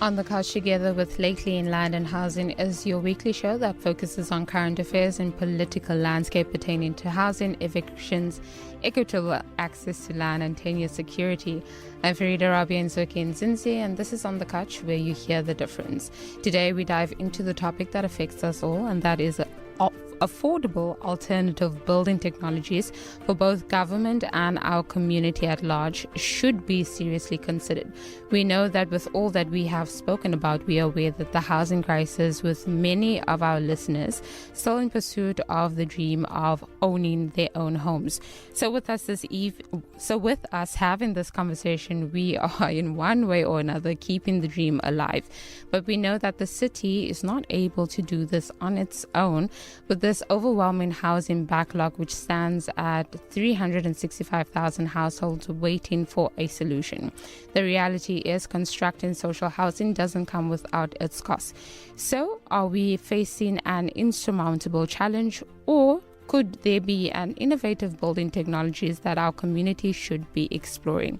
On the Couch Together with Lately in Land and Housing is your weekly show that focuses on current affairs and political landscape pertaining to housing, evictions, equitable access to land and tenure security. I'm Farida Rabia Nzuki Nzinzi, and this is On the Couch, where you hear the difference. Today we dive into the topic that affects us all, and that is affordable alternative building technologies for both government and our community at large should be seriously considered. We know that with all that we have spoken about, we are aware that the housing crisis with many of our listeners still in pursuit of the dream of owning their own homes. So with us having this conversation, we are in one way or another keeping the dream alive. But we know that the city is not able to do this on its own with this overwhelming housing backlog, which stands at 365,000 households waiting for a solution. The reality is constructing social housing doesn't come without its costs. So are we facing an insurmountable challenge, or could there be an innovative building technologies that our community should be exploring?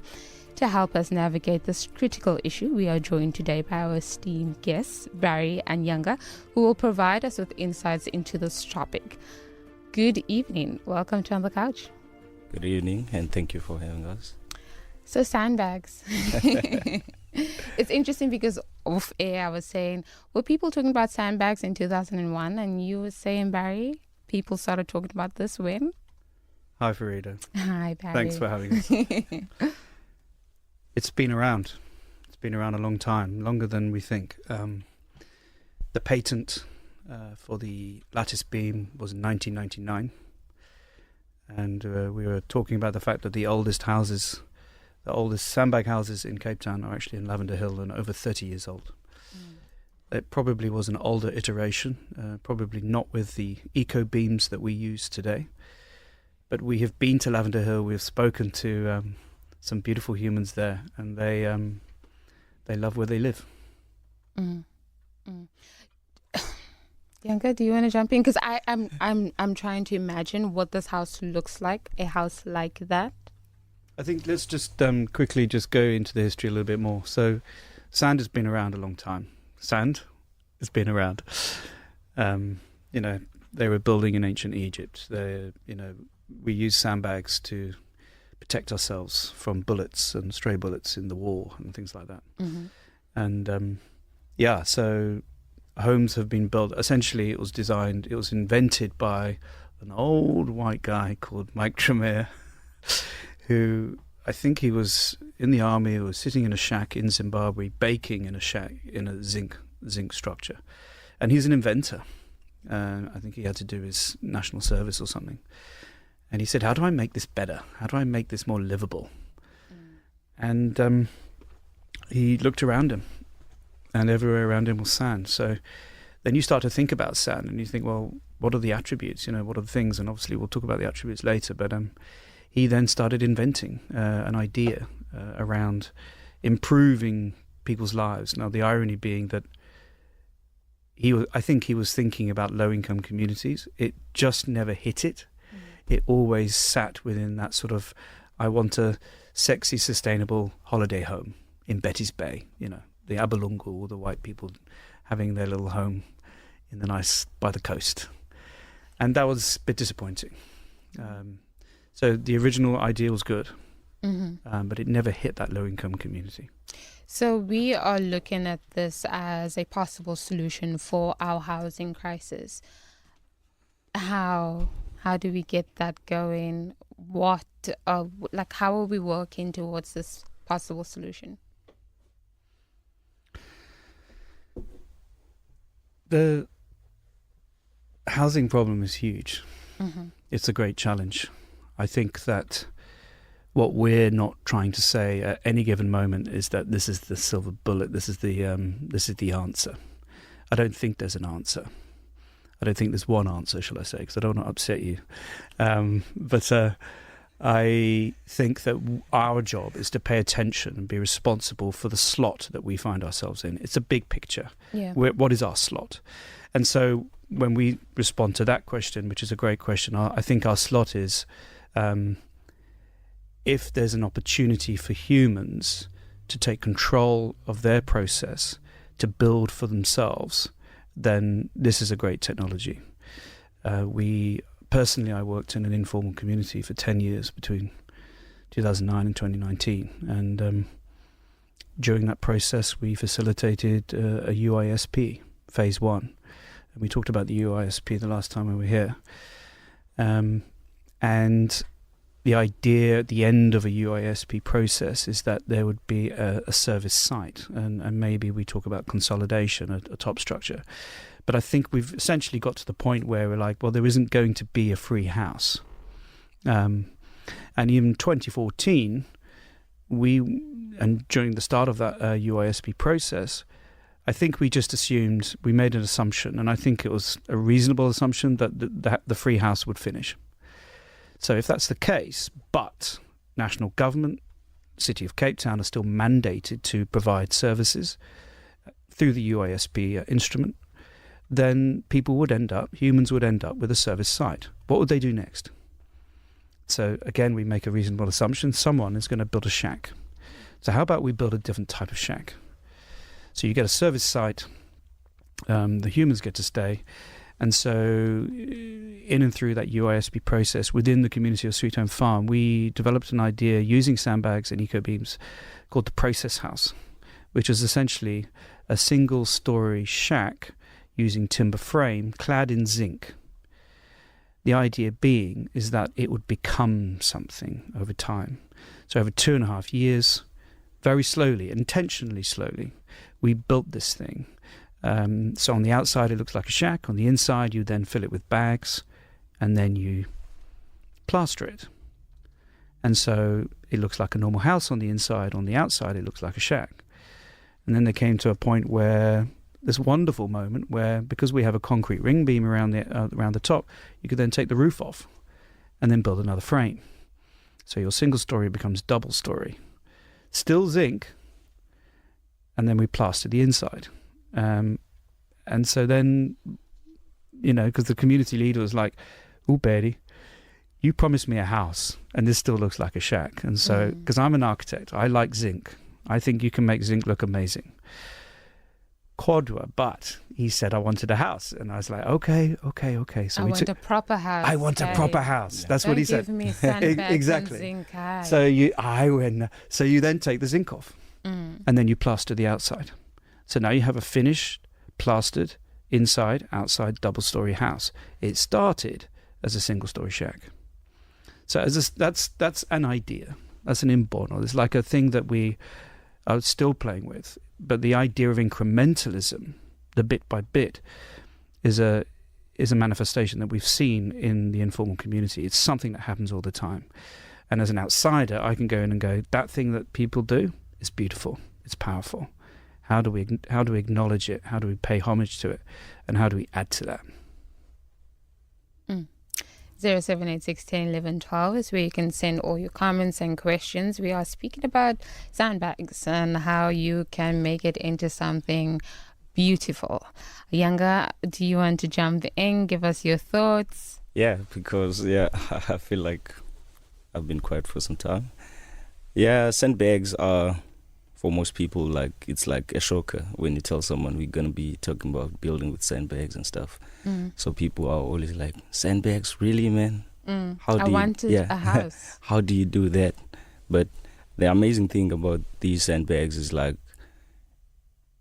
To help us navigate this critical issue, we are joined today by our esteemed guests, Barry and Yanga, who will provide us with insights into this topic. Good evening. Welcome to On the Couch. Good evening, and thank you for having us. So, sandbags. It's interesting because off air I was saying, were people talking about sandbags in 2001? And you were saying, Barry, people started talking about this when? Hi, Farida. Hi, Barry. Thanks for having us. It's been around. It's been around a long time, longer than we think. The patent for the lattice beam was in 1999. And we were talking about the fact that the oldest sandbag houses in Cape Town are actually in Lavender Hill and over 30 years old. It probably was an older iteration, probably not with the eco beams that we use today. But we have been to Lavender Hill. We have spoken to some beautiful humans there, and they love where they live. Yanga, do you want to jump in? Because I'm trying to imagine what this house looks like, a house like that. I think let's just quickly just go into the history a little bit more. So, sand has been around a long time. Sand has been around. They were building in ancient Egypt. We use sandbags to protect ourselves from bullets and stray bullets in the war and things like that. Mm-hmm. And so homes have been built. Essentially, it was invented by an old white guy called Mike Tremere, who I think he was in the army, he was sitting in a shack in Zimbabwe, baking in a shack in a zinc structure. And he's an inventor. I think he had to do his national service or something. And he said, how do I make this better? How do I make this more livable? And he looked around him, and everywhere around him was sand. So then you start to think about sand, and you think, well, what are the attributes? What are the things? And obviously we'll talk about the attributes later. But he then started inventing an idea around improving people's lives. Now, the irony being that I think he was thinking about low-income communities. It just never hit it. It always sat within that sort of, I want a sexy, sustainable holiday home in Betty's Bay, the Abalungu, all the white people having their little home in the nice, by the coast. And that was a bit disappointing. So the original idea was good, but it never hit that low-income community. So we are looking at this as a possible solution for our housing crisis. How do we get that going? How are we working towards this possible solution? The housing problem is huge. It's a great challenge. I think that what we're not trying to say at any given moment is that this is the silver bullet. This is the answer. I don't think there's an answer. I don't think there's one answer, shall I say, because I don't want to upset you. But I think that our job is to pay attention and be responsible for the slot that we find ourselves in. It's a big picture. Yeah. What is our slot? And so when we respond to that question, which is a great question, I think our slot is if there's an opportunity for humans to take control of their process to build for themselves, then this is a great technology. Personally, I worked in an informal community for 10 years between 2009 and 2019. And during that process, we facilitated a UISP, phase 1. And we talked about the UISP the last time we were here. And the idea at the end of a UISP process is that there would be a service site. And maybe we talk about consolidation, a top structure. But I think we've essentially got to the point where we're like, well, there isn't going to be a free house. And even 2014, and during the start of that UISP process, I think we just assumed, we made an assumption, and I think it was a reasonable assumption that the free house would finish. So if that's the case, but national government, City of Cape Town are still mandated to provide services through the UISP instrument, then humans would end up with a service site. What would they do next? So again, we make a reasonable assumption. Someone is going to build a shack. So how about we build a different type of shack? So you get a service site, the humans get to stay. And so in and through that UISP process within the community of Sweet Home Farm, we developed an idea using sandbags and eco-beams called the process house, which is essentially a single-story shack using timber frame clad in zinc. The idea being is that it would become something over time. So over 2.5 years, very slowly, intentionally slowly, we built this thing. So on the outside it looks like a shack. On the inside you then fill it with bags and then you plaster it. And so it looks like a normal house on the inside. On the outside it looks like a shack. And then they came to a point where this wonderful moment where, because we have a concrete ring beam around the top, you could then take the roof off and then build another frame. So your single story becomes double story. Still zinc, and then we plaster the inside. And so then, because the community leader was like, "Oh, Betty, you promised me a house, and this still looks like a shack." And so, because I'm an architect, I like zinc. I think you can make zinc look amazing. Quadra, but he said I wanted a house, and I was like, okay. So I want a proper house. I want a proper house. That's Don't what he give said. me sandbags Exactly. and zinc. So you then take the zinc off, and then you plaster the outside. So now you have a finished, plastered inside, outside double-story house. It started as a single-story shack. So that's an idea. That's an inborn, or it's like a thing that we are still playing with. But the idea of incrementalism, the bit by bit, is a manifestation that we've seen in the informal community. It's something that happens all the time. And as an outsider, I can go in and go, that thing that people do is beautiful. It's powerful. How do we acknowledge it? How do we pay homage to it? And how do we add to that? 078611112 is where you can send all your comments and questions. We are speaking about sandbags and how you can make it into something beautiful. Yanga, do you want to jump in? Give us your thoughts. Yeah, because I feel like I've been quiet for some time. Yeah, sandbags are, for most people, it's like a shocker when you tell someone we're going to be talking about building with sandbags and stuff. So people are always like, sandbags, really, man? I wanted a house. How do you do that? But the amazing thing about these sandbags is like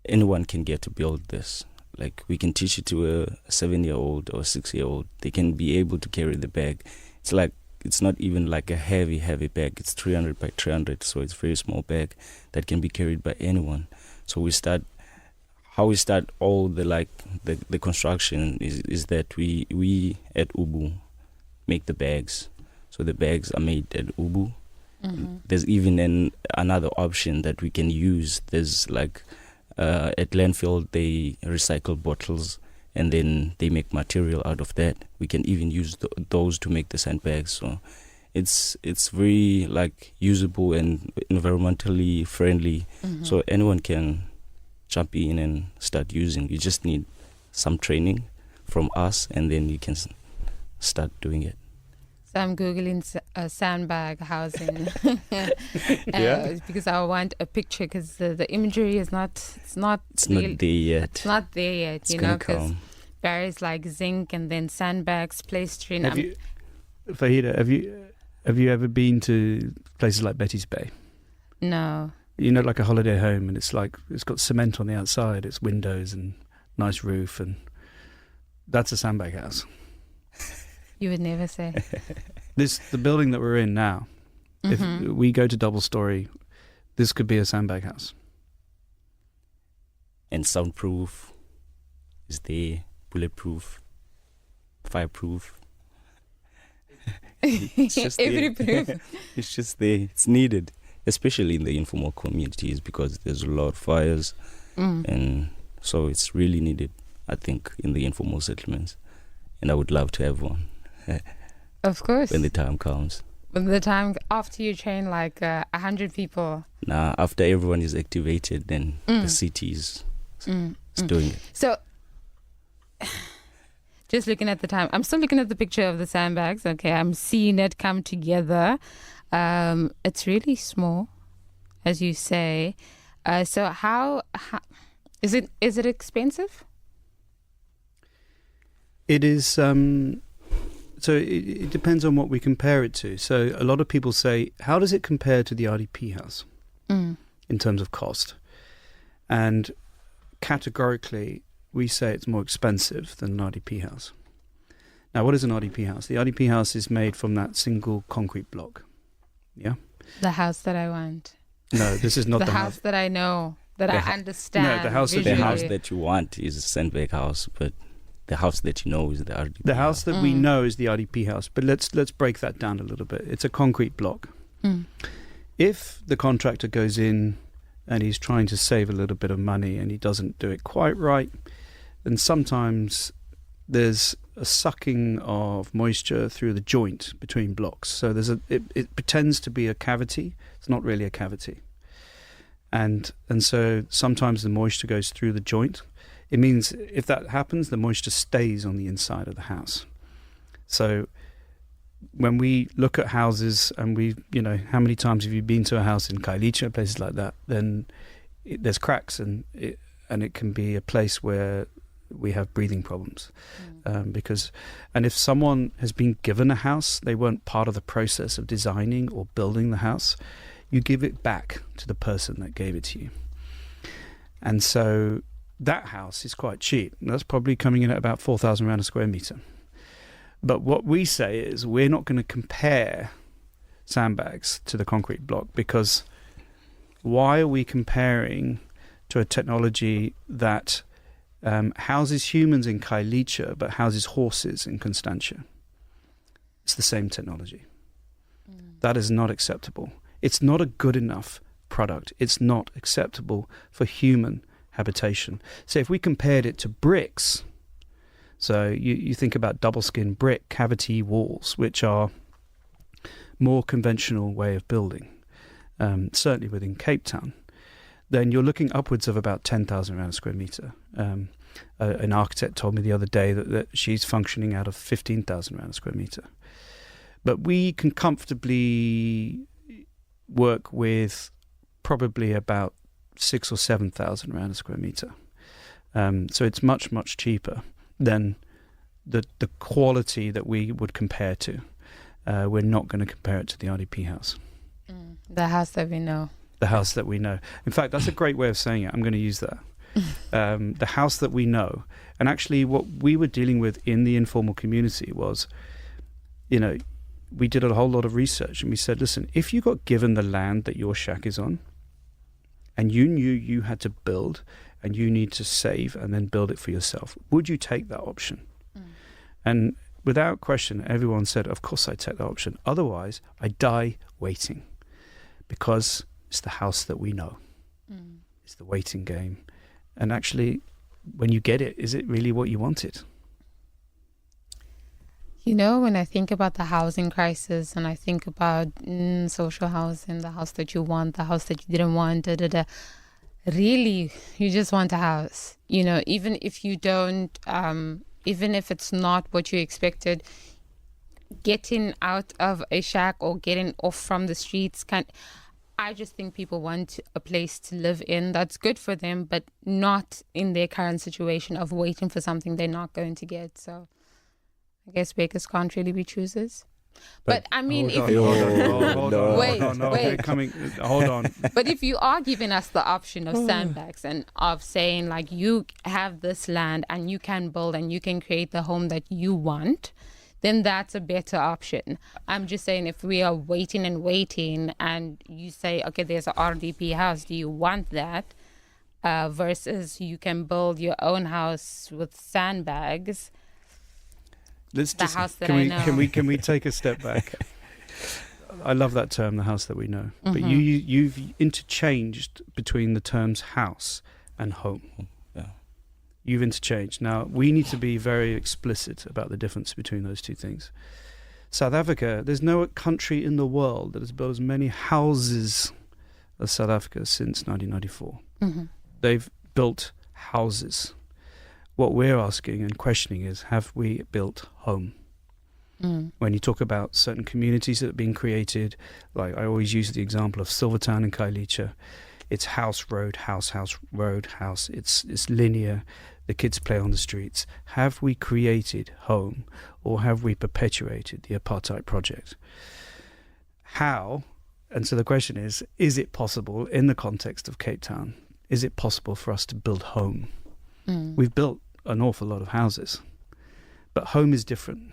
anyone can get to build this. Like we can teach it to a 7-year-old or a 6-year-old. They can be able to carry the bag. It's not even like a heavy bag. It's 300 by 300, so it's a very small bag that can be carried by anyone. So we start all the construction is that we at Ubuhle make the bags. So the bags are made at Ubuhle. There's even another option that we can use. There's at landfill they recycle bottles and then they make material out of that. We can even use those to make the sandbags. So it's very usable and environmentally friendly. So anyone can jump in and start using. You just need some training from us and then you can start doing it. So I'm Googling sandbag housing because I want a picture because the imagery is it's not there yet. It's not there yet, It's you gonna know, because come. barriers like zinc and then sandbags placed in. Fahida, have you ever been to places like Betty's Bay? No. You know, like a holiday home, and it's got cement on the outside, it's windows and nice roof, and that's a sandbag house. You would never say. The building that we're in now, if we go to double story, this could be a sandbag house. And soundproof is there, bulletproof, fireproof. It's just Every there. proof. It's just there. It's needed, especially in the informal communities, because there's a lot of fires, and so it's really needed, I think, in the informal settlements. And I would love to have one. Of course. When the time comes. When the time after you train like 100 people. Now, after everyone is activated, then the cities is doing it. So, just looking at the time, I'm still looking at the picture of the sandbags. Okay, I'm seeing it come together. It's really small, as you say. So, how is it expensive? It is. So it depends on what we compare it to. So a lot of people say, how does it compare to the RDP house in terms of cost? And categorically, we say it's more expensive than an RDP house. Now, what is an RDP house? The RDP house is made from that single concrete block. Yeah? The house that I want. No, this is not the house that I know, that I understand. No, the house that you want is a sandbag house, but the house that you know is the RDP. The house that we know is the RDP house, but let's break that down a little bit. It's a concrete block. If the contractor goes in and he's trying to save a little bit of money and he doesn't do it quite right, then sometimes there's a sucking of moisture through the joint between blocks. So it pretends to be a cavity. It's not really a cavity. And so sometimes the moisture goes through the joint. It means if that happens, the moisture stays on the inside of the house. So when we look at houses and how many times have you been to a house in Khayelitsha, places like that, then there's cracks and it can be a place where we have breathing problems. And if someone has been given a house, they weren't part of the process of designing or building the house, you give it back to the person that gave it to you. And so that house is quite cheap. That's probably coming in at about 4,000 rand a square metre. But what we say is we're not going to compare sandbags to the concrete block, because why are we comparing to a technology that houses humans in Khayelitsha but houses horses in Constantia? It's the same technology. That is not acceptable. It's not a good enough product. It's not acceptable for human habitation. So if we compared it to bricks, so you think about double skin brick cavity walls, which are more conventional way of building, certainly within Cape Town, then you're looking upwards of about 10,000 rand a square metre. An architect told me the other day that she's functioning out of 15,000 rand a square metre. But we can comfortably work with probably about 6,000 or 7,000 rand a square metre. So it's much, much cheaper than the quality that we would compare to. We're not going to compare it to the RDP house. The house that we know. The house that we know. In fact, that's a great way of saying it. I'm going to use that. The house that we know. And actually what we were dealing with in the informal community was, we did a whole lot of research and we said, listen, if you got given the land that your shack is on and you knew you had to build and you need to save and then build it for yourself, would you take that option? And without question, everyone said, of course I take that option. Otherwise, I die waiting, because it's the house that we know. It's the waiting game. And actually, when you get it, is it really what you wanted? When I think about the housing crisis and I think about social housing, the house that you want, the house that you didn't want, really, you just want a house. Even if you don't, even if it's not what you expected, getting out of a shack or getting off from the streets I just think people want a place to live in that's good for them, but not in their current situation of waiting for something they're not going to get. So I guess beggars can't really be choosers. But I mean, if you hold on. But if you are giving us the option of sandbags and of saying like you have this land and you can build and you can create the home that you want, then that's a better option. I'm just saying if we are waiting and you say, okay, there's a RDP house, do you want that? Versus you can build your own house with sandbags. Can we take a step back? I love that term, the house that we know. But you've interchanged between the terms house and home. Yeah. You've interchanged. Now, we need to be very explicit about the difference between those two things. South Africa, there's no country in the world that has built as many houses as South Africa since 1994. They've built houses. What we're asking and questioning is, have we built home? When you talk about certain communities that have been created, like I always use the example of Silvertown and Kailicha, it's house, road, house, road, house. It's linear. The kids play on the streets. Have we created home, or have we perpetuated the apartheid project? How? And so the question is it possible in the context of Cape Town? Is it possible for us to build home? We've built an awful lot of houses, but home is different.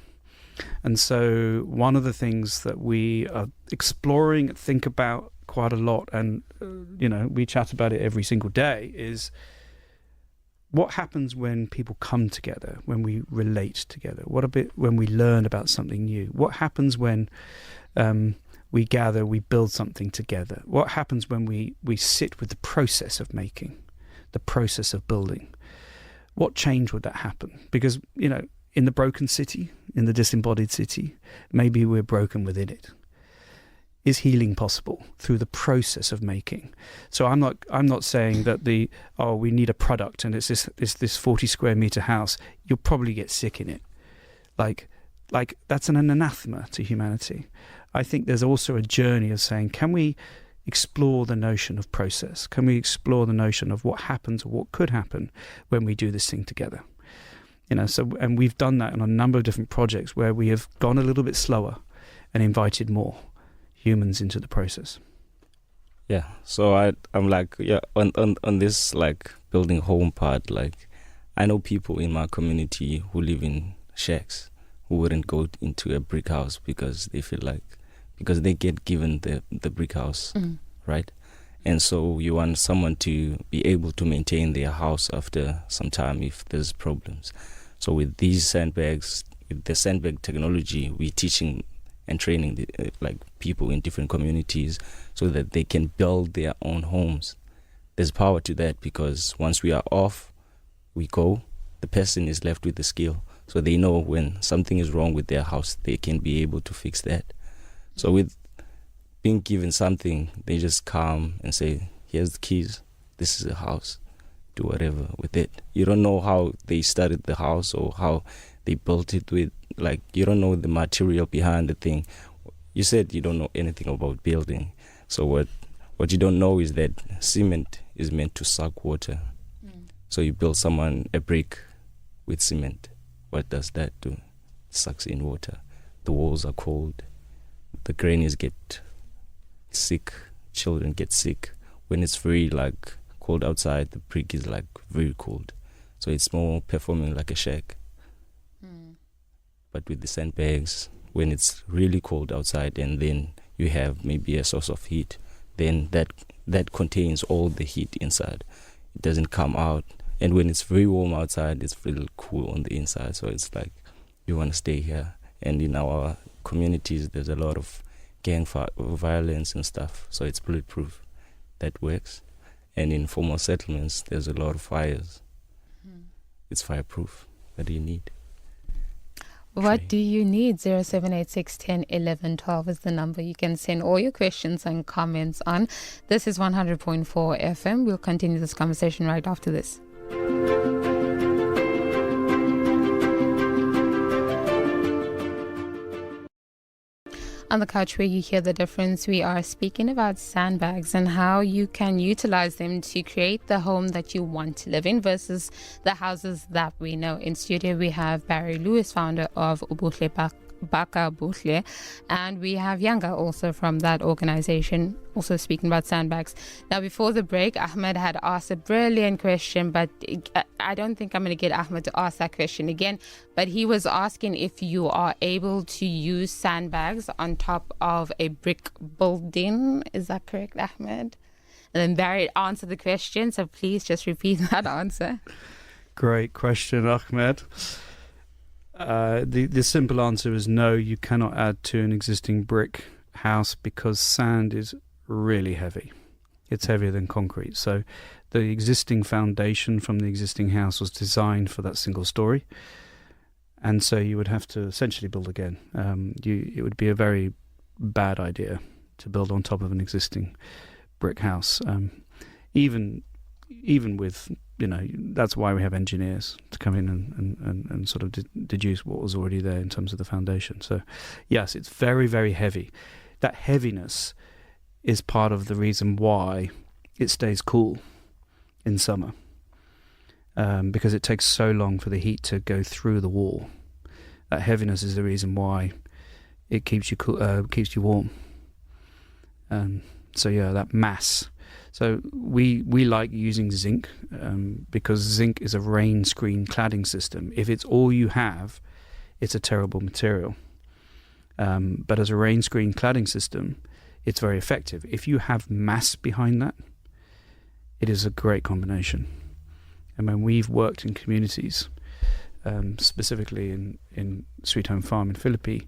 And so one of the things that we are exploring, think about quite a lot, and we chat about it every single day, is what happens when people come together, when we relate together? When we learn about something new? What happens when we gather, we build something together? What happens when we sit with the process of making, the process of building? What change would that happen? Because, in the broken city, in the disembodied city, maybe we're broken within it. Is healing possible through the process of making? So I'm not saying that we need a product and it's this 40 square meter house. You'll probably get sick in it. Like that's an anathema to humanity. I think there's also a journey of saying, can we explore the notion of process? Can we explore the notion of what happens or what could happen when we do this thing together? And we've done that on a number of different projects where we have gone a little bit slower and invited more humans into the process. Yeah. So I'm like, on this like building home part, like I know people in my community who live in shacks who wouldn't go into a brick house because they get given the brick house, right? And so you want someone to be able to maintain their house after some time if there's problems. So with these sandbags, with the sandbag technology, we're teaching and training people in different communities so that they can build their own homes. There's power to that because once we are off, we go, the person is left with the skill. So they know when something is wrong with their house, they can be able to fix that. So with being given something, they just come and say, here's the keys, this is a house, do whatever with it. You don't know how they started the house or how they built it with, you don't know the material behind the thing. You said you don't know anything about building. So what you don't know is that cement is meant to suck water. So you build someone a brick with cement. What does that do? It sucks in water. The walls are cold. The grannies get sick. Children get sick. When it's very cold outside, the brick is very cold. So it's more performing like a shack. But with the sandbags, when it's really cold outside and then you have maybe a source of heat, then that contains all the heat inside. It doesn't come out. And when it's very warm outside, it's really cool on the inside. So it's you want to stay here. And in our communities, there's a lot of gang violence and stuff. So it's bulletproof. That works. And in formal settlements, there's a lot of fires. It's fireproof. What do you need? What do you need? 0786 10 11 12 is the number you can send all your questions and comments on. This is 100.4 FM. We'll continue this conversation right after this. On the couch where you hear the difference, we are speaking about sandbags and how you can utilize them to create the home that you want to live in versus the houses that we know. In studio, we have Barry Lewis, founder of Ubuhle Bakha Ubuhle, and we have Yanga also from that organization, also speaking about sandbags. Now, before the break, Ahmed had asked a brilliant question, but I don't think I'm going to get Ahmed to ask that question again. But he was asking if you are able to use sandbags on top of a brick building. Is that correct, Ahmed? And then Barry answered the question, so please just repeat that answer. Great question, Ahmed. The simple answer is no, you cannot add to an existing brick house because sand is really heavy. It's heavier than concrete. So the existing foundation from the existing house was designed for that single story. And so you would have to essentially build again. It would be a very bad idea to build on top of an existing brick house. Even with, that's why we have engineers to come in and sort of deduce what was already there in terms of the foundation. So yes, it's very, very heavy. That heaviness is part of the reason why it stays cool in summer, because it takes so long for the heat to go through the wall. That heaviness is the reason why it keeps you cool, keeps you warm. So yeah, that mass. So we like using zinc because zinc is a rain screen cladding system. If it's all you have, it's a terrible material. But as a rain screen cladding system, it's very effective. If you have mass behind that, it is a great combination. And when we've worked in communities, specifically in Sweet Home Farm in Philippi,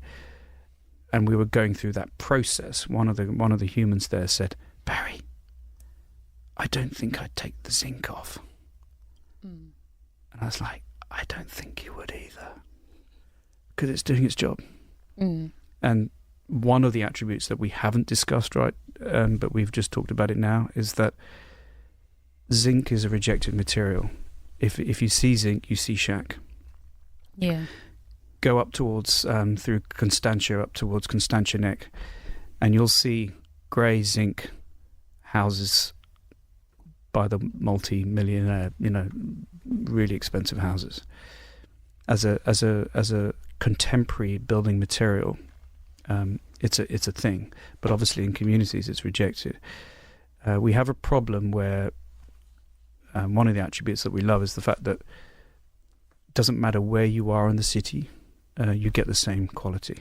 and we were going through that process, one of the humans there said, "Barry, I don't think I'd take the zinc off." And I was like, I don't think you would either, because it's doing its job. And one of the attributes that we haven't discussed, but we've just talked about it now, is that zinc is a rejected material. If you see zinc, you see shack. Yeah. Go up towards, through Constantia, up towards Constantia Neck, and you'll see grey zinc houses by the multi-millionaire, really expensive houses. As a contemporary building material, it's a thing. But obviously in communities it's rejected. We have a problem where one of the attributes that we love is the fact that it doesn't matter where you are in the city, you get the same quality.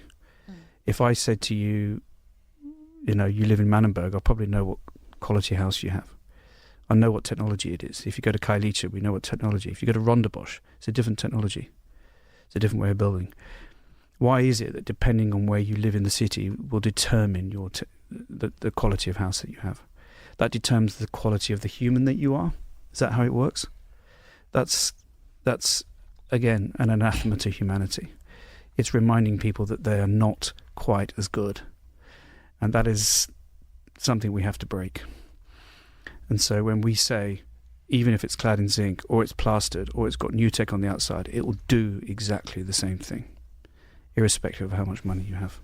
If I said to you, you live in Manenberg, I'll probably know what quality house you have. I know what technology it is. If you go to Kailicha, we know what technology. If you go to Rondebosch, it's a different technology. It's a different way of building. Why is it that depending on where you live in the city will determine the quality of house that you have? That determines the quality of the human that you are. Is that how it works? That's again an anathema to humanity. It's reminding people that they are not quite as good, and that is something we have to break. And so when we say, even if it's clad in zinc or it's plastered or it's got new tech on the outside, it will do exactly the same thing, irrespective of how much money you have.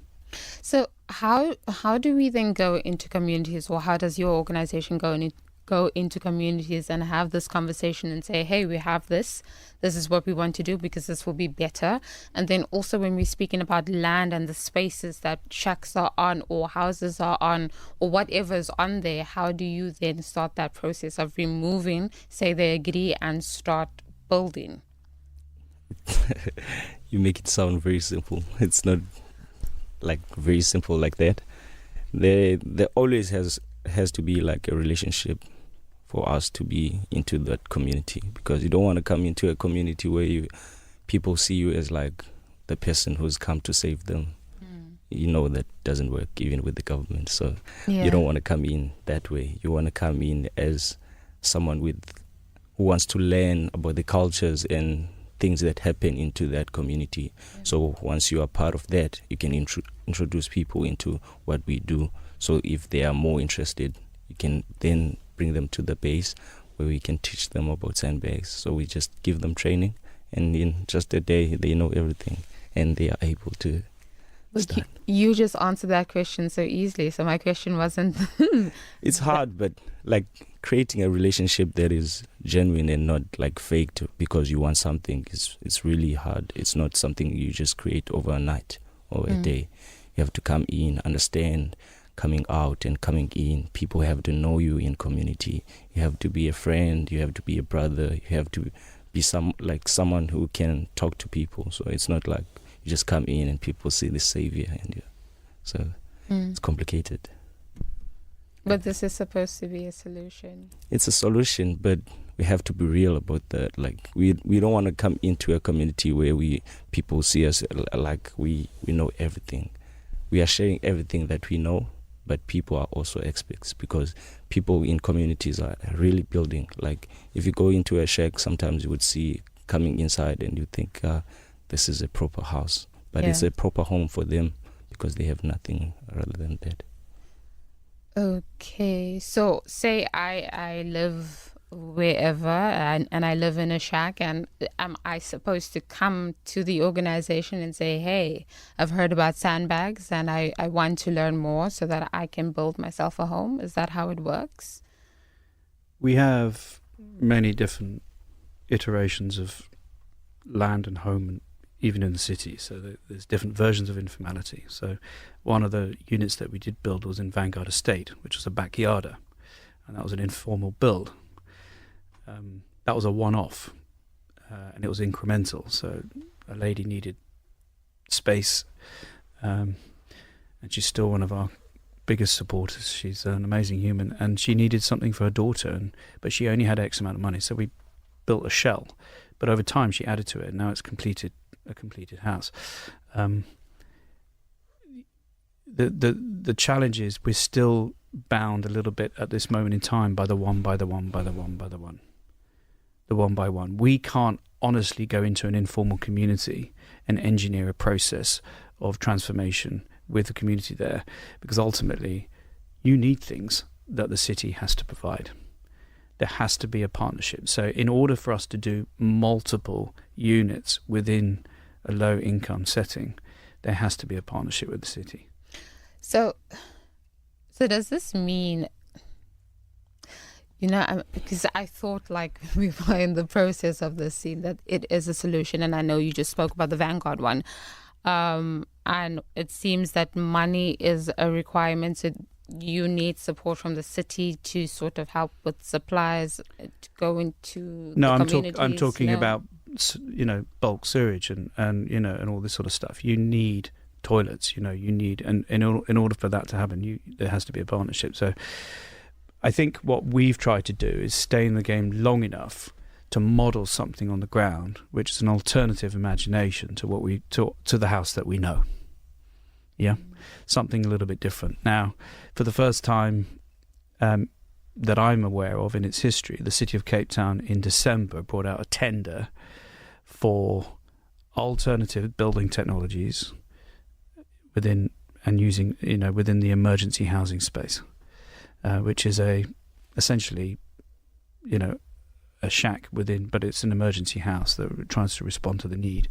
So how do we then go into communities, or how does your organization go into communities and have this conversation and say, hey, we have this is what we want to do because this will be better? And then also when we're speaking about land and the spaces that shacks are on or houses are on or whatever is on there, how do you then start that process of removing, say they agree, and start building? You make it sound very simple. It's not like very simple like that. There always has to be like a relationship for us to be into that community, because you don't want to come into a community where people see you as like the person who's come to save them. That doesn't work even with the government. So you don't want to come in that way. You want to come in as someone who wants to learn about the cultures and things that happen into that community. So once you are part of that, you can introduce people into what we do. So if they are more interested, you can then bring them to the base where we can teach them about sandbags. So we just give them training, and in just a day they know everything and they are able to Look, you just answered that question so easily. So my question wasn't. It's hard, but like creating a relationship that is genuine and not like faked because you want something it's really hard. It's not something you just create overnight or a day. You have to come in, understand, coming out and coming in. People have to know you in community. You have to be a friend. You have to be a brother. You have to be someone who can talk to people. So it's not like you just come in and people see the savior and you. So it's complicated. But this is supposed to be a solution. It's a solution, but we have to be real about that. Like we don't want to come into a community where people see us like we know everything. We are sharing everything that we know, but people are also experts because people in communities are really building. Like if you go into a shack, sometimes you would see coming inside and you think this is a proper house, but it's a proper home for them because they have nothing rather than that. Okay, so say I live wherever and I live in a shack, and am I supposed to come to the organization and say, hey, I've heard about Sandbags and I want to learn more so that I can build myself a home? Is that how it works? We have many different iterations of land and home, and even in the city. So there's different versions of informality. So one of the units that we did build was in Vanguard Estate, which was a backyarder, and that was an informal build. That was a one-off, and it was incremental. So a lady needed space, and she's still one of our biggest supporters. She's an amazing human, and she needed something for her daughter, but she only had X amount of money. So we built a shell, but over time she added to it, and now it's a completed house. The challenge is we're still bound a little bit at this moment in time by the one by the one by the one by the one. The one by one. We can't honestly go into an informal community and engineer a process of transformation with the community there, because ultimately you need things that the city has to provide. There has to be a partnership. So in order for us to do multiple units within a low income setting, there has to be a partnership with the city. So does this mean, because I thought like we were in the process of this scene that it is a solution, and I know you just spoke about the Vanguard one, and it seems that money is a requirement, so you need support from the city to sort of help with supplies to go into the communities. I'm talking about bulk sewage and all this sort of stuff. You need toilets, you need, and in order for that to happen, there has to be a partnership. So I think what we've tried to do is stay in the game long enough to model something on the ground, which is an alternative imagination to the house that we know. Yeah, something a little bit different. Now, for the first time that I'm aware of in its history, the City of Cape Town in December brought out a tender for alternative building technologies within the emergency housing space, which is essentially a shack within, but it's an emergency house that tries to respond to the need.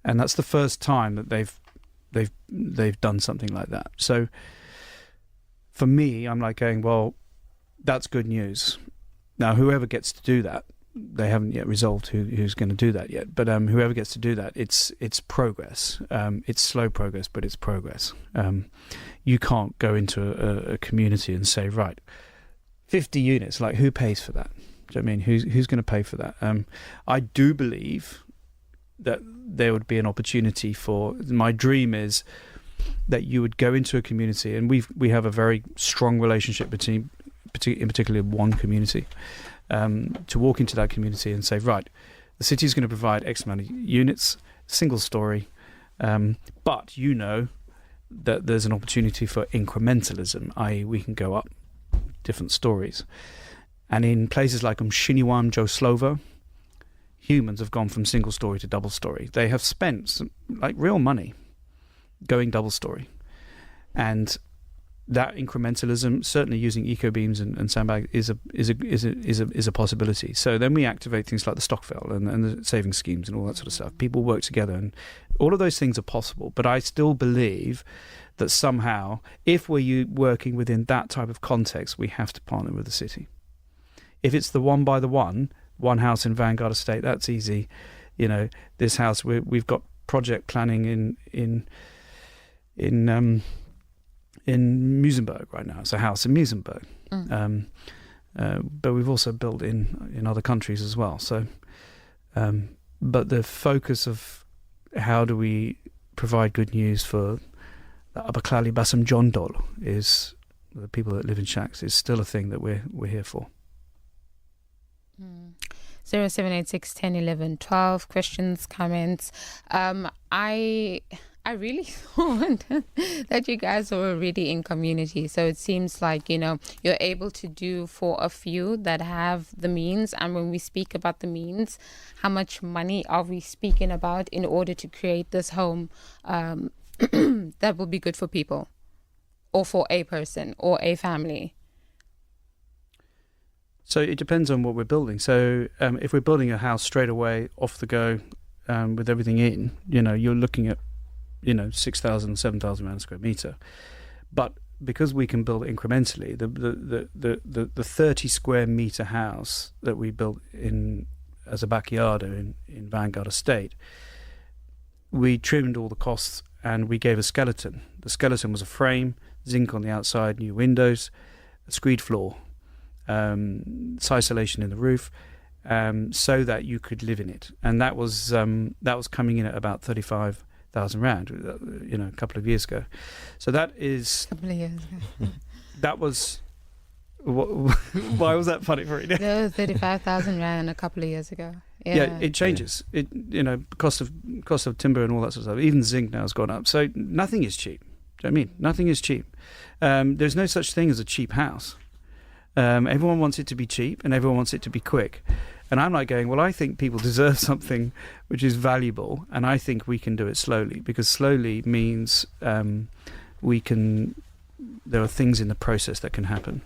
And that's the first time that they've done something like that. So for me, I'm like going, well, that's good news. Now, whoever gets to do that, they haven't yet resolved who's going to do that yet. But whoever gets to do that, it's progress. It's slow progress, but it's progress. You can't go into a community and say, right, 50 units. Like, who pays for that? Do you know what I mean? Who's going to pay for that? I do believe that there would be an opportunity for. My dream is that you would go into a community, and we have a very strong relationship in particular one community. To walk into that community and say, right, the city is going to provide X amount of units, single story, but that there's an opportunity for incrementalism, i.e. we can go up different stories. And in places like Umshiniwam, Joslovo, humans have gone from single story to double story. They have spent real money going double story. And that incrementalism, certainly using eco beams and sandbags, is a possibility. So then we activate things like the Stockville and the saving schemes and all that sort of stuff. People work together, and all of those things are possible. But I still believe that somehow, if we're working within that type of context, we have to partner with the city. If it's the one by the one house in Vanguard Estate, that's easy. You know, this house, we've got project planning in Muizenberg right now. It's a house in Muizenberg. But we've also built in other countries as well. So, but the focus of how do we provide good news for the acutely Basam Jondol is the people that live in shacks is still a thing that we're here for. 0786 10 11 12 questions, comments. I really thought that you guys were already in community. So it seems like, you know, you're able to do for a few that have the means. And when we speak about the means, how much money are we speaking about in order to create this home that will be good for people or for a person or a family? So it depends on what we're building. So if we're building a house straight away, off the go, with everything in, you know, you're looking at, 6,000, 7,000 rand a square meter. But because we can build incrementally, the 30 square meter house that we built in as a backyard in Vanguard Estate, we trimmed all the costs and we gave a skeleton. The skeleton was a frame, zinc on the outside, new windows, a screed floor, isolation in the roof, so that you could live in it. And that was coming in at about 35,000 rand, a couple of years ago. So that is... A couple of years ago. That was... Why was that funny for you? That was 35,000 rand a couple of years ago. Yeah, it changes. It cost of timber and all that sort of stuff. Even zinc now has gone up. So nothing is cheap. Do you know what I mean? Nothing is cheap. There's no such thing as a cheap house. Everyone wants it to be cheap and everyone wants it to be quick. And I'm like going, well, I think people deserve something which is valuable, and I think we can do it slowly, because slowly means there are things in the process that can happen.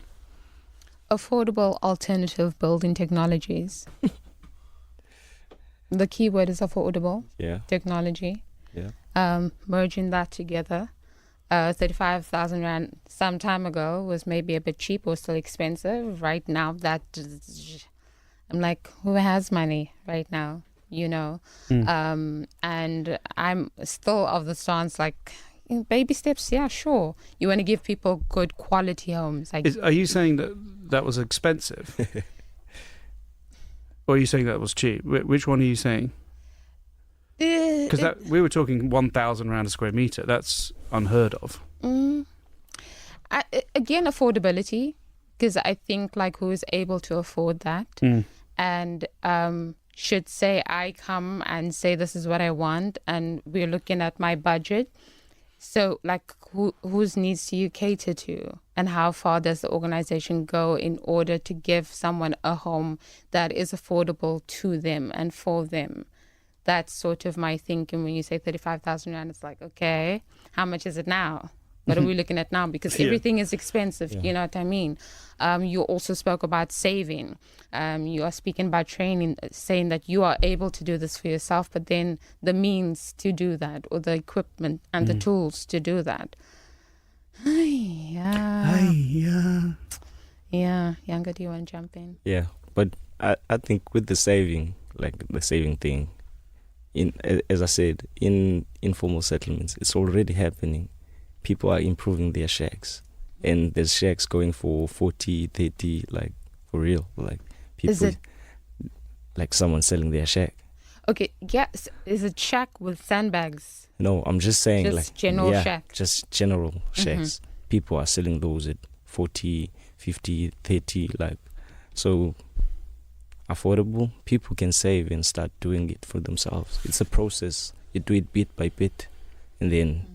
Affordable alternative building technologies. The key word is affordable. Yeah. Technology. Yeah. Merging that together. 35,000 rand some time ago was maybe a bit cheap or still expensive. Right now, I'm like, who has money right now? And I'm still of the stance like, baby steps, yeah, sure. You want to give people good quality homes. Are you saying that was expensive? Or are you saying that was cheap? Which one are you saying? Because we were talking 1,000 rand a square meter. That's unheard of. Again, affordability, because I think like who is able to afford that and should say, I come and say this is what I want, and we're looking at my budget. So like whose needs do you cater to, and how far does the organization go in order to give someone a home that is affordable to them and for them? That's sort of my thinking when you say 35,000 rand. It's like, okay, how much is it now? What are we looking at now? Because everything is expensive, you know what I mean? You also spoke about saving. You are speaking about training, saying that you are able to do this for yourself, but then the means to do that, or the equipment and the tools to do that. Yeah, Yanga, do you want to jump in? Yeah, but I think with the saving thing, as I said, in informal settlements, it's already happening. People are improving their shacks, and there's shacks going for 40, 30, like for real, like people, like someone selling their shack. Okay, yes, is it shack with sandbags? No, I'm just saying, just like general shack. Just general shacks. People are selling those at 40, 50, 30, like so. Affordable, people can save and start doing it for themselves. It's a process. You do it bit by bit, and then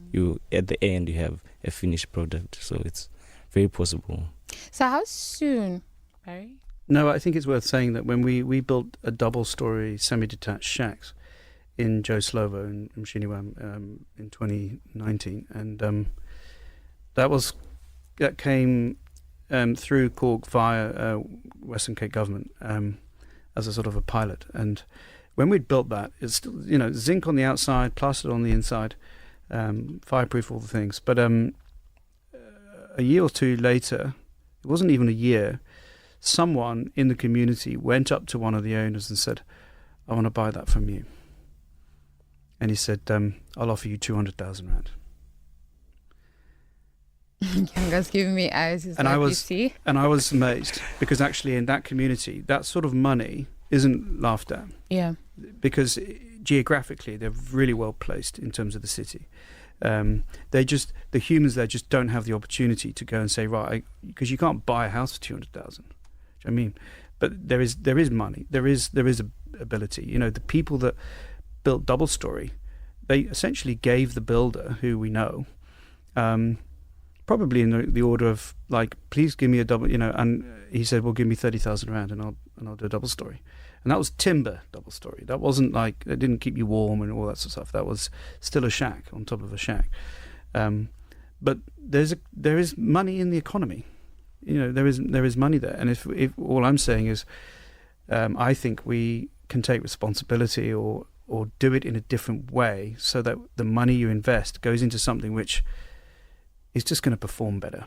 at the end you have a finished product. So it's very possible. So how soon, Barry? No, I think it's worth saying that when we built a double-story semi-detached shacks in Joe Slovo in Mshiniwam in 2019, and that was came through Cork via Western Cape government as a sort of a pilot. And when we'd built that, it's still, zinc on the outside, plastered on the inside, fireproof, all the things. But a year or two later, it wasn't even a year, someone in the community went up to one of the owners and said, "I want to buy that from you." And he said, "I'll offer you 200,000 rand." Yanga's giving me eyes. And I was amazed, because actually in that community, that sort of money isn't laughed at. Yeah. Because geographically, they're really well placed in terms of the city. The humans there just don't have the opportunity to go and say, right, because you can't buy a house for 200,000. Do you know what I mean? But there is money. There is ability. The people that built Double Story, they essentially gave the builder, who we know, probably in the order of like, please give me a double, and he said, well, give me 30,000 rand and I'll do a double story. And that was timber double story. That wasn't like, it didn't keep you warm and all that sort of stuff. That was still a shack on top of a shack. But there is money in the economy. There is money there. And if all I'm saying is, I think we can take responsibility or do it in a different way, so that the money you invest goes into something which is just going to perform better.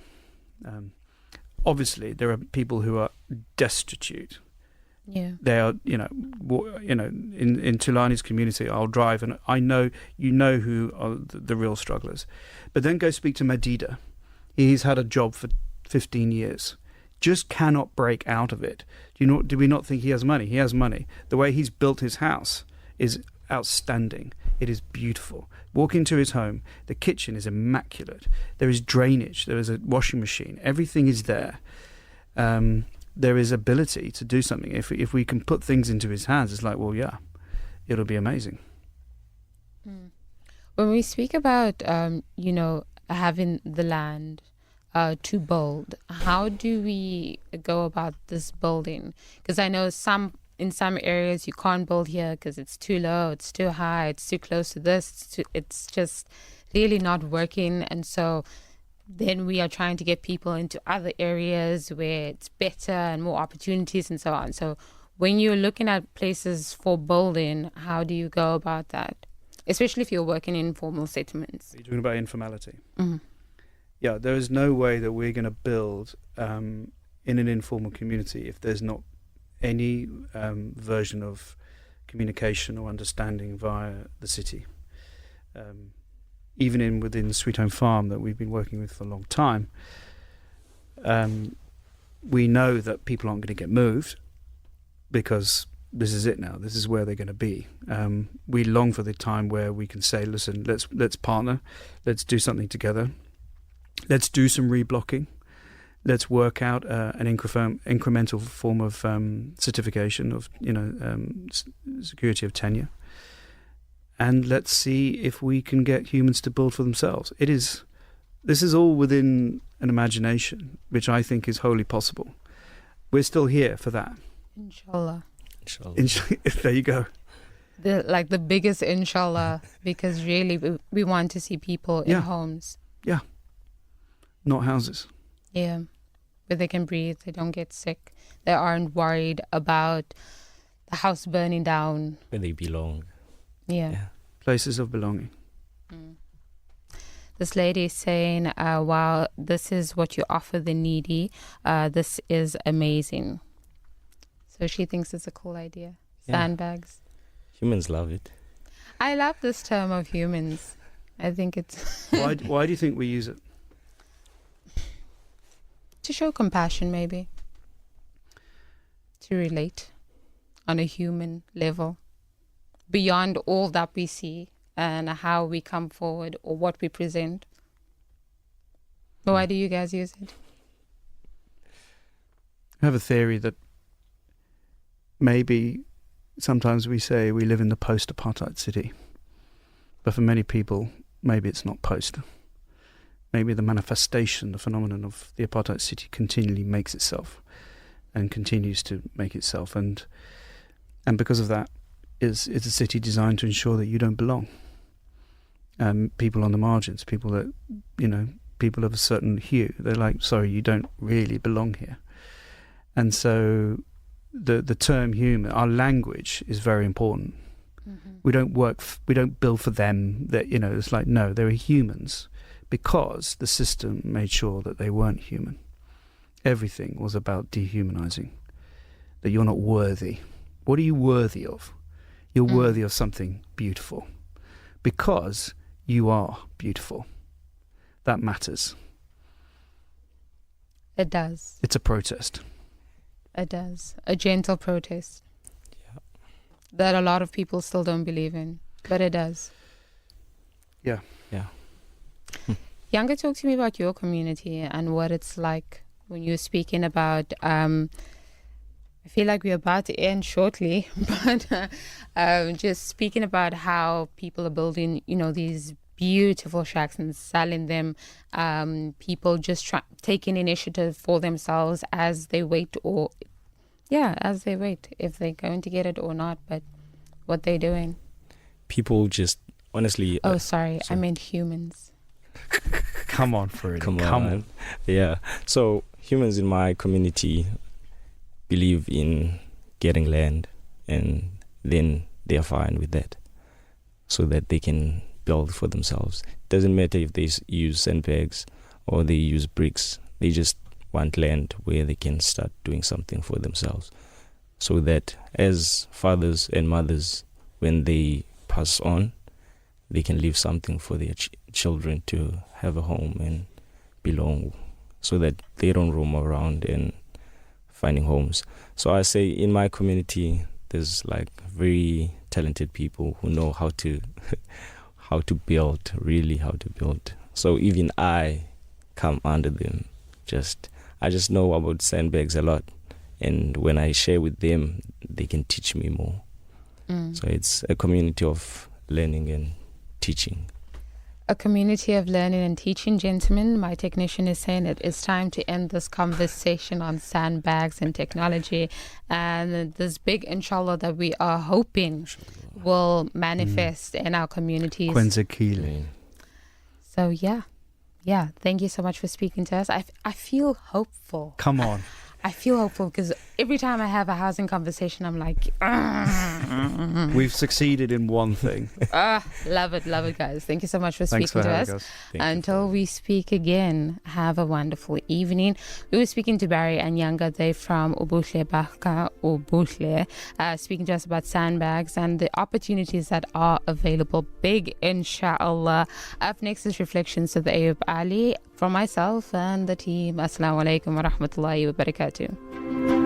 Obviously, there are people who are destitute. Yeah. They are, in Tulani's community, I'll drive and I know, who are the real strugglers. But then go speak to Madida. He's had a job for 15 years. Just cannot break out of it. Do we not think he has money? He has money. The way he's built his house is outstanding. It is beautiful. Walk into his home. The kitchen is immaculate. There is drainage. There is a washing machine. Everything is there. There is ability to do something. If we can put things into his hands, it's like, well, yeah, it'll be amazing. When we speak about, having the land to build, how do we go about this building? Because I know in some areas you can't build here because it's too low, it's too high, it's too close to this, it's just really not working. And so then we are trying to get people into other areas where it's better and more opportunities and so on. So when you're looking at places for building, how do you go about that? Especially if you're working in informal settlements. You're talking about informality. Mm-hmm. Yeah, there is no way that we're going to build in an informal community if there's not any version of communication or understanding via the city. Even within Sweet Home Farm that we've been working with for a long time, we know that people aren't going to get moved because this is it now. This is where they're going to be. We long for the time where we can say, listen, let's partner, let's do something together, let's do some reblocking. Let's work out an incremental form of certification of, security of tenure, and let's see if we can get humans to build for themselves. This is all within an imagination, which I think is wholly possible. We're still here for that. Inshallah. There you go. The biggest inshallah, because really we want to see people in homes. Yeah. Not houses. Yeah, where they can breathe, they don't get sick, they aren't worried about the house burning down. Where they belong. Yeah. Places of belonging. This lady is saying, wow, this is what you offer the needy. This is amazing. So she thinks it's a cool idea. Sandbags. Humans love it. I love this term of humans. I think it's... Why do you think we use it? To show compassion, maybe. To relate on a human level. Beyond all that we see and how we come forward or what we present. But why do you guys use it? I have a theory that maybe sometimes we say we live in the post-apartheid city. But for many people, maybe it's not post. Maybe the manifestation, the phenomenon of the apartheid city continually makes itself and continues to make itself. And because of that, it's a city designed to ensure that you don't belong. People on the margins, people that, people of a certain hue. They're like, sorry, you don't really belong here. And so the term human, our language is very important. We don't we don't build for them. That, you know, it's like, no, they were humans, because the system made sure that they weren't human. Everything was about dehumanizing, that you're not worthy. What are you worthy of? You're worthy of something beautiful, because you are beautiful. That matters. It does. It's a protest. It does. A gentle protest. Yeah. That a lot of people still don't believe in, but it does. Yeah. Yeah. Yanga, talk to me about your community and what it's like when you're speaking about, I feel like we're about to end shortly, but just speaking about how people are building, you know, these beautiful shacks and selling them, people just taking initiative for themselves as they wait, if they're going to get it or not, but what they're doing. People just, honestly... sorry, I meant humans. Come on, Farid. Come on. Yeah. So humans in my community believe in getting land, and then they're fine with that, so that they can build for themselves. Doesn't matter if they use sandbags or they use bricks. They just want land where they can start doing something for themselves, so that as fathers and mothers, when they pass on, they can leave something for their children to have a home and belong, so that they don't roam around and finding homes. So I say in my community, there's like very talented people who know how to build, really how to build. So even I come under them. I just know about sandbags a lot, and when I share with them, they can teach me more. So it's a community of learning and teaching. A community of learning and teaching. Gentlemen, my technician is saying it is time to end this conversation on sandbags and technology, and this big inshallah that we are hoping will manifest in our communities. Kwenzekile. So yeah, thank you so much for speaking to us. I feel hopeful. Come on. I feel hopeful because every time I have a housing conversation, I'm like, we've succeeded in one thing. Love it, guys. Thank you so much for speaking for to us. us. Until we speak again, have a wonderful evening. We were speaking to Barry and Yanga. They're from Ubuhle, Bakha, Ubuhle, speaking to us about sandbags and the opportunities that are available. Big, inshallah. Up next is Reflections of the Ayub Ali from myself and the team. Assalamu alaikum wa rahmatullahi wa barakatuh.